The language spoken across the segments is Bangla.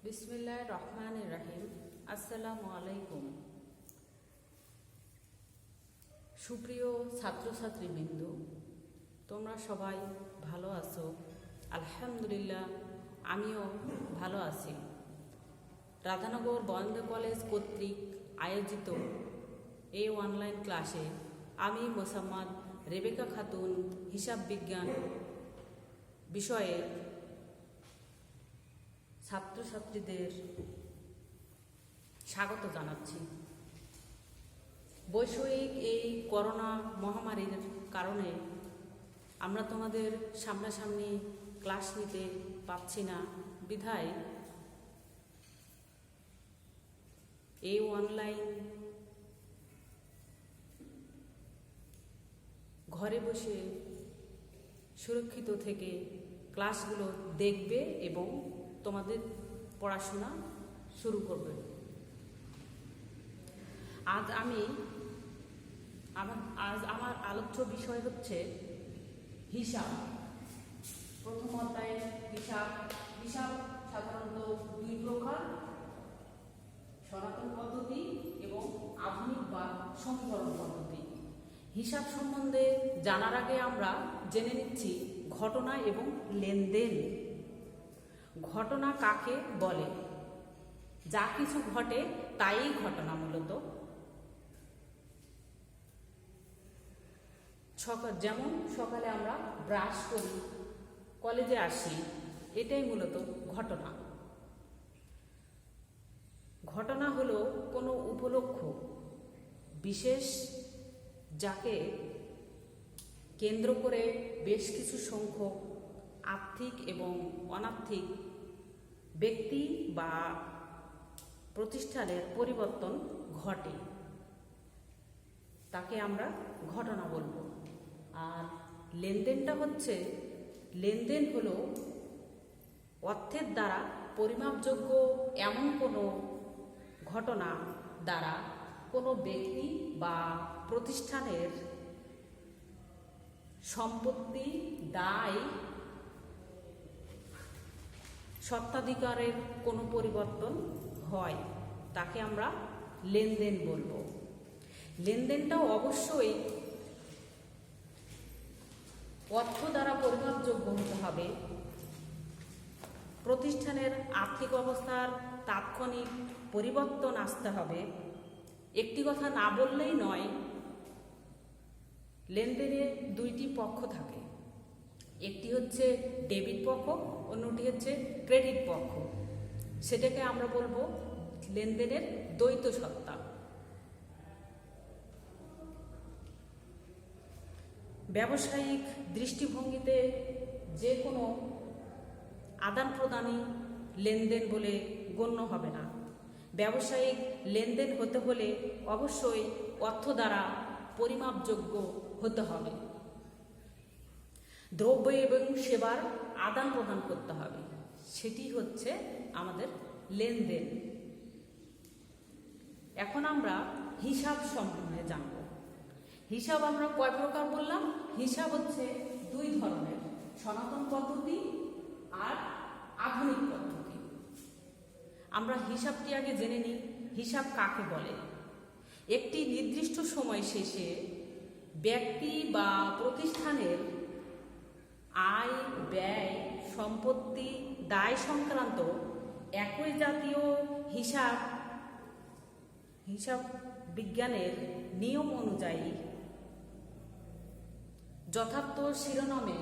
বিসমিল্লাহির রহমানির রহিম। আসসালামু আলাইকুম। সুপ্রিয় ছাত্রছাত্রীবৃন্দ, তোমরা সবাই ভালো আছো? আলহামদুলিল্লাহ, আমিও ভালো আছি। রাধানগর বয়েন্দ্র কলেজ কর্তৃক আয়োজিত এই অনলাইন ক্লাসে আমি মোসাম্মদ রেবেকা খাতুন হিসাব বিজ্ঞান বিষয়ে ছাত্রছাত্রীদের স্বাগত জানাচ্ছি। বৈশ্বিক এই করোনা মহামারীর কারণে আমরা তোমাদের সামনাসামনি ক্লাস নিতে পারছি না, বিধায় এই অনলাইন ঘরে বসে সুরক্ষিত থেকে ক্লাসগুলো দেখবে এবং তোমাদের পড়াশোনা শুরু করবে। আজ আমার আলোচ্য বিষয় হচ্ছে হিসাব। প্রথম অধ্যায়ে হিসাব। হিসাব সাধারণত দুই প্রকার: সনাতন পদ্ধতি এবং আধুনিক বা সমীকরণ পদ্ধতি। হিসাব সম্বন্ধে জানার আগে আমরা জেনে নিচ্ছি ঘটনা এবং লেনদেন। ঘটনা কাকে বলে? যা কিছু ঘটে তাই ঘটনা। মূলত যেমন সকালে আমরা ব্রাশ করি, কলেজে আসি, এটাই মূলত ঘটনা। ঘটনা হলো কোনো উপলক্ষ বিশেষ, যাকে কেন্দ্র করে বেশ কিছু সংখ্যক আর্থিক এবং অনার্থিক ব্যক্তি বা প্রতিষ্ঠানের পরিবর্তন ঘটে, তাকে আমরা ঘটনা বলবো। আর লেনদেনটা হচ্ছে, লেনদেন হলো অর্থের দ্বারা পরিমাপযোগ্য এমন কোনো ঘটনা দ্বারা কোনো ব্যক্তি বা প্রতিষ্ঠানের সম্পত্তি, দায়, স্বত্বাধিকারের কোনো পরিবর্তন হয়, তাকে আমরা লেনদেন বলবো। লেনদেনটাও অবশ্যই অর্থ দ্বারা পরিমাপযোগ্য হতে হবে। প্রতিষ্ঠানের আর্থিক অবস্থার তাৎক্ষণিক পরিবর্তন আসতে হবে। একটি কথা না বললেই নয়, লেনদেনে দুইটি পক্ষ থাকে। একটি হচ্ছে ডেবিট পক্ষ, অন্যটি হচ্ছে ক্রেডিট পক্ষ। সেটাকে আমরা বলবো লেনদেনের দ্বৈত সত্তা। ব্যবসায়িক দৃষ্টিভঙ্গিতে যে কোনো আদান প্রদানই লেনদেন বলে গণ্য হবে না। ব্যবসায়িক লেনদেন হতে হলে অবশ্যই অর্থ দ্বারা পরিমাপযোগ্য হতে হবে। দ্রব্য এবং সেবার আদান প্রদান করতে হবে, সেটি হচ্ছে আমাদের লেনদেন। এখন আমরা হিসাব সম্বন্ধে জানব। হিসাব আমরা কয় প্রকার বললাম? হিসাব হচ্ছে দুই ধরনের: সনাতন পদ্ধতি আর আধুনিক পদ্ধতি। আমরা হিসাবটি আগে জেনে নিই। হিসাব কাকে বলে? একটি নির্দিষ্ট সময় শেষে ব্যক্তি বা প্রতিষ্ঠানের আয়, ব্যয়, সম্পত্তি, দায় সংক্রান্ত একই জাতীয় হিসাব বিজ্ঞানের নিয়ম অনুযায়ী যথার্থ শিরোনামে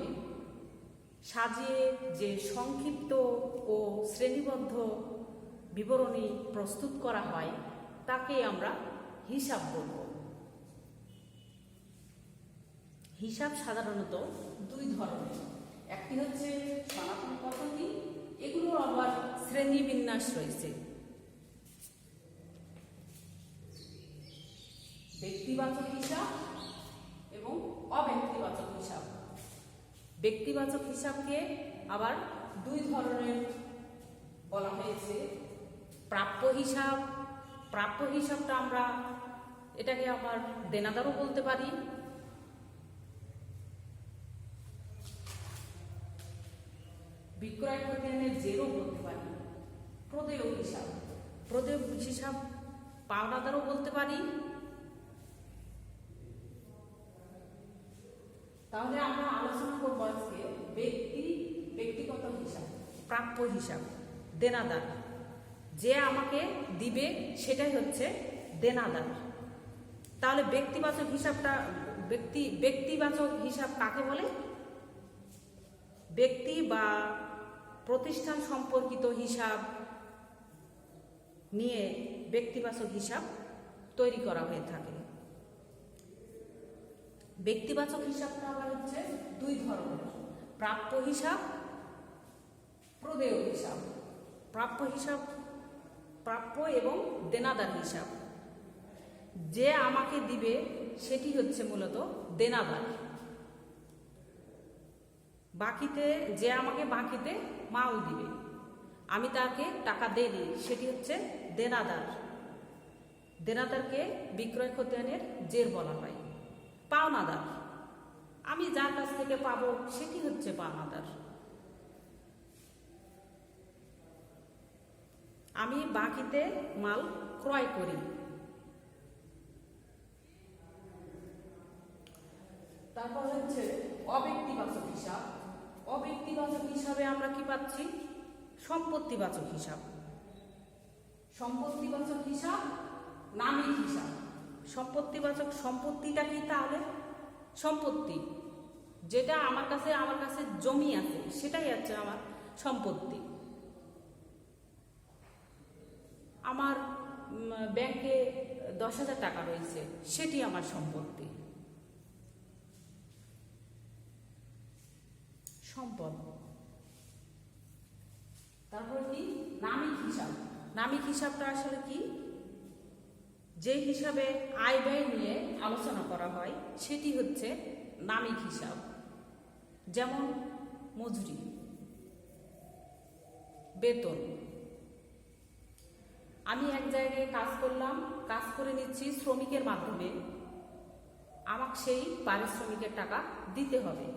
সাজিয়ে যে সংক্ষিপ্ত ও শ্রেণীবদ্ধ বিবরণী প্রস্তুত করা হয়, তাকে আমরা হিসাব বলব। হিসাব সাধারণত দুই ধরনের। একটি হচ্ছে সনাতন পদ্ধতি, এগুলোর আবার শ্রেণীবিন্যাস রয়েছে। ব্যক্তিবাচক হিসাব এবং অব্যক্তিবাচক হিসাব। ব্যক্তিবাচক হিসাবকে আবার দুই ধরনের বলা হয়েছে: প্রাপ্য হিসাব। প্রাপ্য হিসাবটা আমরা এটাকে আবার দেনাদারও বলতে পারি। বিক্রয় খতিয়ানের জেরও বলতে পারি। প্রদেয় হিসাব। প্রদেয় হিসাব পাওনাদারও বলতে পারি। তাহলে আমরা আলোচনা করবো আজকে ব্যক্তিগত হিসাব, প্রাপ্য হিসাব, দেনাদার। যে আমাকে দিবে সেটাই হচ্ছে দেনাদার। তাহলে ব্যক্তিবাচক হিসাব কাকে বলে? ব্যক্তি বা প্রতিষ্ঠান সম্পর্কিত হিসাব নিয়ে ব্যক্তিবাচক হিসাব তৈরি করা হয়ে থাকে। ব্যক্তিবাচক হিসাবটা আবার হচ্ছে দুই ধরনের, প্রাপ্য হিসাব, প্রদেয় হিসাব। প্রাপ্য এবং দেনাদার হিসাব। যে আমাকে দিবে সেটি হচ্ছে মূলত দেনাদার। যে আমাকে বাকিতে মাল দিবে, আমি তাকে টাকা দেইনি, সেটি হচ্ছে দেনাদার। দেনাদারকে বিক্রয় খতিয়ানের জের বলা হয়। পাওনাদার, আমি যার কাছ থেকে পাবো সেটি হচ্ছে পাওনাদার। আমি বাকিতে মাল ক্রয় করি। তারপর হচ্ছে অব্যক্তিবাচক হিসাব। অব্যক্তিবাচক হিসাবে আমরা কি পাচ্ছি? সম্পত্তিবাচক হিসাব। সম্পত্তিবাচক হিসাব, নামিক হিসাব। সম্পত্তিটা কি? তাহলে সম্পত্তি যেটা আমার কাছে জমি আছে সেটাই হচ্ছে আমার সম্পত্তি। আমার ব্যাংকে 10,000 টাকা রয়েছে, সেটি আমার সম্পত্তি, সম্পদ। তারপর কি? নামিক হিসাব। নামিক হিসাবটা আসলে কি? যে হিসাবে আয় ব্যয় নিয়ে আলোচনা করা হয় সেটি হচ্ছে নামিক হিসাব। যেমন মজুরি, বেতন। আমি এক জায়গায় কাজ করলাম, কাজ করে নিচ্ছি শ্রমিকের মাধ্যমে, আমাকে সেই পারিশ্রমিকের টাকা দিতে হবে,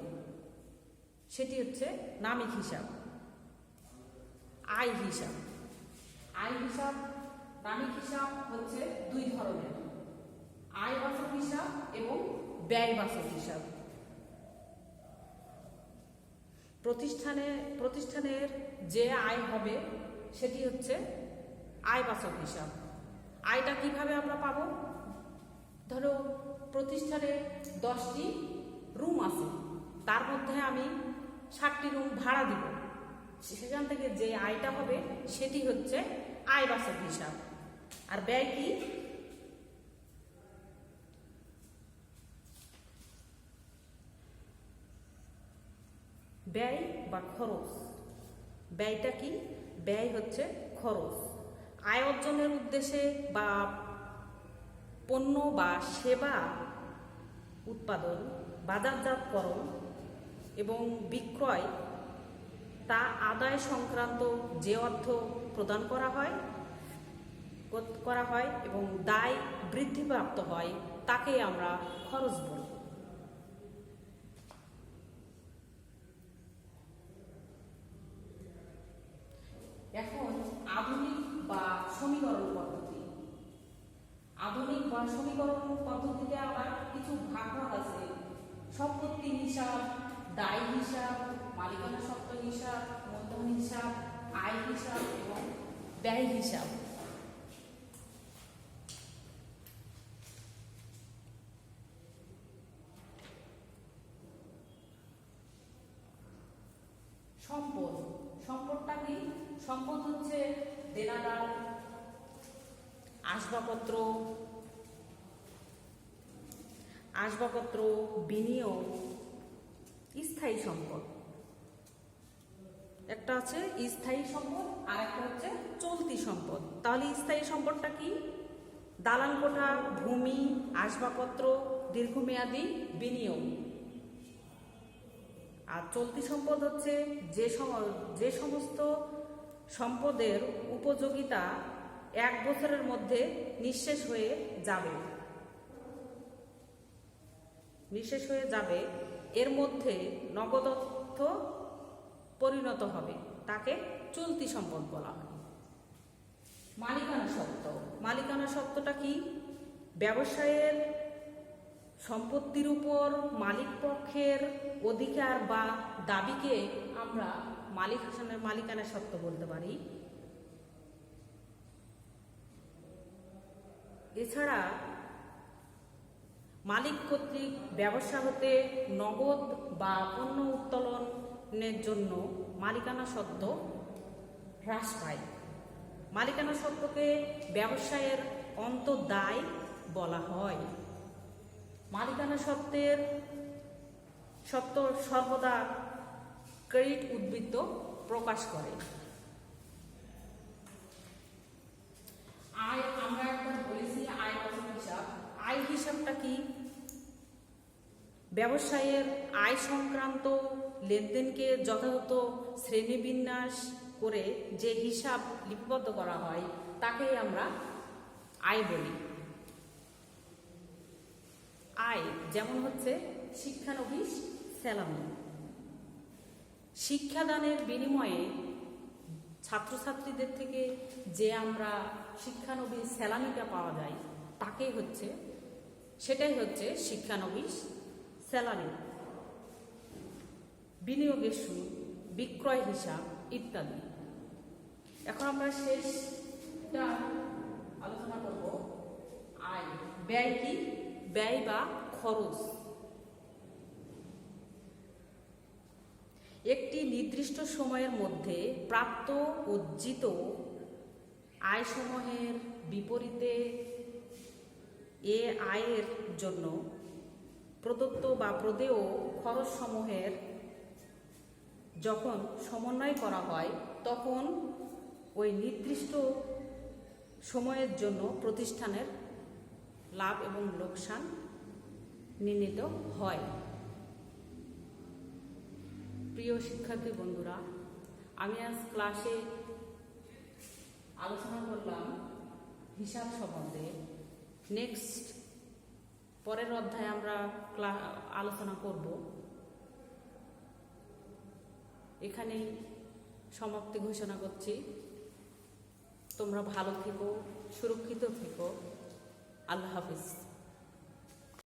সেটি হচ্ছে নামিক হিসাব। আয় হিসাব। নামিক হিসাব হচ্ছে দুই ধরনের, আয়বাচক হিসাব এবং ব্যয়বাচক হিসাব। প্রতিষ্ঠানের যে আয় হবে সেটি হচ্ছে আয়বাচক হিসাব। আয়টা কিভাবে আমরা পাবো? ধরো প্রতিষ্ঠানে 10টি রুম আছে, তার মধ্যে আমি 60টি রুম ভাড়া দিব, সেখান থেকে যে আয়টা হবে সেটি হচ্ছে আয়বাচক হিসাব। আর ব্যয় কি? ব্যয় বা খরচ। ব্যয়টা কি? ব্যয় হচ্ছে খরচ। আয় অর্জনের উদ্দেশ্যে বা পণ্য বা সেবা উৎপাদন, বাজারজাতকরণ এবং বিক্রয় তা আদায় সংক্রান্ত যে অর্থ প্রদান করা হয় এবং দায় বৃদ্ধিপ্রাপ্ত হয় তাকে আমরা খরচ বলি। এখন আধুনিক বা সমীকরণ পদ্ধতি। আধুনিক বা সমীকরণ পদ্ধতিতে আবার কিছু ভাগ আছে। সম্পত্তি হিসাব, দায় হিসাব, মালিকানা সত্ত্ব হিসাব, মূলধন হিসাব, আয় হিসাব এবং ব্যয় হিসাব। সম্পদটা কি? সম্পদ হচ্ছে দেনাদার, আসবাবপত্র, বিনিয়োগ, স্থায়ী সম্পদ। একটা আছে স্থায়ী সম্পদ আর একটা হচ্ছে চলতি সম্পদ। তাহলে স্থায়ী সম্পদটা কি? দালান কোঠা, ভূমি, আসবাবপত্র, দীর্ঘমেয়াদী বিনিয়োগ। আর চলতি সম্পদ হচ্ছে যে সমস্ত সম্পদের উপযোগিতা 1 বছরের মধ্যে নিঃশেষ হয়ে যাবে, এর মধ্যে নগদ অর্থ পরিণত হবে, তাকে চলতি সম্পদ বলা হয়। মালিকানা সত্ত্ব। মালিকানা সত্ত্বটা কি? ব্যবসায়ের সম্পত্তির উপর মালিক পক্ষের অধিকার বা দাবিকে আমরা মালিকানা সত্ত্ব বলতে পারি। এছাড়া মালিক কর্তৃক ব্যবসা হতে নগদ বা পণ্য উত্তোলনের জন্য মালিকানা সত্ত্ব হ্রাস পায়। মালিকানা সত্ত্বকে ব্যবসায়ের অন্তর্দায় বলা হয়। মালিকানা সত্ত্ব সর্বদা ক্রেডিট উদ্বৃত্ত প্রকাশ করে। আয় আমরা একবার বলেছি আয় বছর হিসাব। আয় হিসাবটা কি? ব্যবসায়ের আয় সংক্রান্ত লেনদেনকে যথাযথ শ্রেণীবিন্যাস করে যে হিসাব লিপিবদ্ধ করা হয় তাকেই আমরা আয় বলি। আয় যেমন হচ্ছে শিক্ষানবিশ স্যালামি। শিক্ষাদানের বিনিময়ে ছাত্রছাত্রীদের থেকে যে আমরা শিক্ষানবিশ স্যালামিটা পাওয়া যায় সেটাই হচ্ছে শিক্ষানবিশ স্যালারি। বিনিয়োগের সুদ, বিক্রয় হিসাব ইত্যাদি। এখন আমরা শেষটা আলোচনা করব আয়। ব্যয় কি? ব্যয় বা খরচ একটি নির্দিষ্ট সময়ের মধ্যে প্রাপ্ত অর্জিত আয়সমূহের বিপরীতে এ আয়ের জন্য প্রদত্ত বা প্রদেয় খরচসমূহের যখন সমন্বয় করা হয় তখন ওই নির্দিষ্ট সময়ের জন্য প্রতিষ্ঠানের লাভ এবং লোকসান নির্ণীত হয়। প্রিয় শিক্ষার্থী বন্ধুরা, আমি আজ ক্লাসে আলোচনা করলাম হিসাব সম্বন্ধে। নেক্সট পরের অধ্যায়ে আমরা আলোচনা করব। এখানেই সমাপ্তি ঘোষণা করছি। তোমরা ভালো থেকো, সুরক্ষিত থেকো। আল্লাহ হাফিজ।